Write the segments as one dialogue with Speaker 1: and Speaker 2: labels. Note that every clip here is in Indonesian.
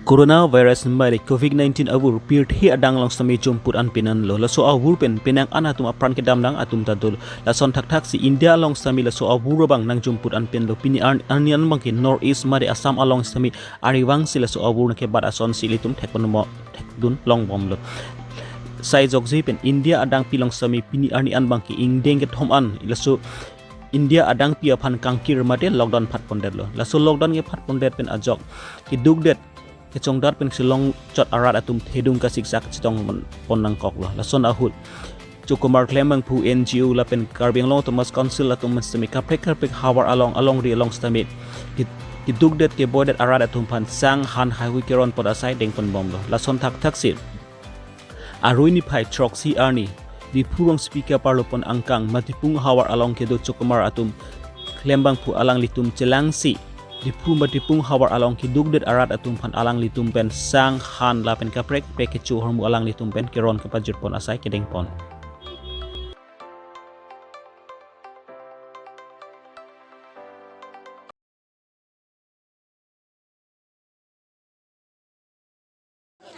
Speaker 1: Coronavirus mbari COVID-19 abur pirthi adang long sami jumput an pinan lo laso abur penang an atum apran ke damdang atum tadul lason tak si India long sami laso abur bang nang jumput an pin lo pini anian bang ke north east mari Assam along sami ariwang si laso abur ke bad ason si litum tek mo tek dun long bom lo sai jokji pen India adang pilong sami pini anian bang ke ingdeng ke thom an laso India adang pia phan kangkir mate lockdown phat pondet lo laso lockdown ke phat pondet pen ajok ki dugdet ke chongdar pen silong chot arat atum thedung ka siksak chitong ponang kok lo lason ahut chukumar klemang pu NGO la pen karbing long Thomas council atum mastami kaprek hawar along ri along stamit ki dugdet ke bodet arat atum phan sang han highway keron podasai deng pon bom lo lason tak sir aruini phai troxy arni di purong speaker parlopon angkang matipung hawar along kedo chukumar atum klembang pu alang litum celangsi Diphu Matipung hawar along ki dugdet arat atum phan alang litum pen sang han lapen kaprek pe ke chu hormu alang litum pen keron ke pajur pon asai kedeng pon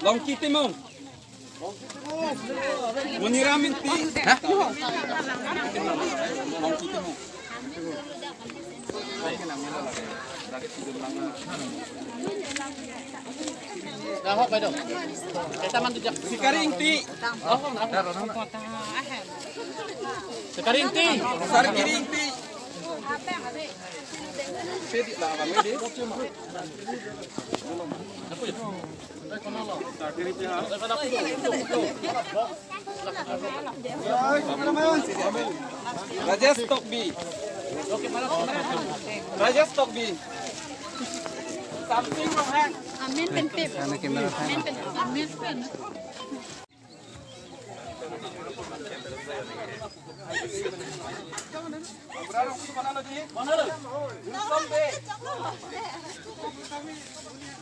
Speaker 2: Long kiti mo. Muniramin ti. Ha? Long kiti mo.
Speaker 3: Dapat ba daw? Kita man dijak
Speaker 2: Si Karing ti.
Speaker 3: Si Karing ti.
Speaker 2: Sar Karing ti. Pwede lah kami di. Raja stok bi. Raja stok bi. Something wrong hand.
Speaker 4: Amin pen pip. Amin pen.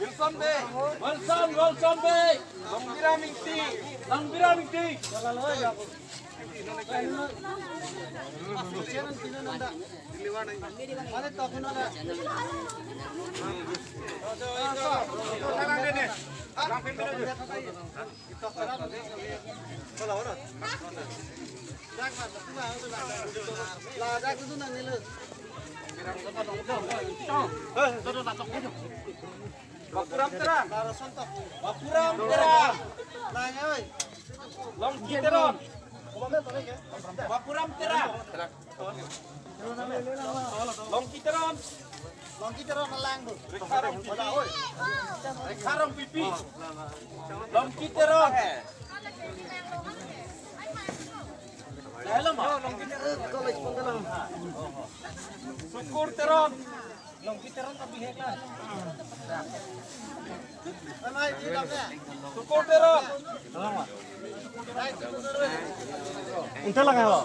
Speaker 2: Wilson Bay. Long biraming ti. Bapuram tera. Long kiteron. Bapuram tera. Long kiteron. Alang bu. Rekarong pipi. Long kiteron. Dalam ah. Syukur teron. Long kiteron tapi hekan. Syukur teron.
Speaker 3: Unta lang ako.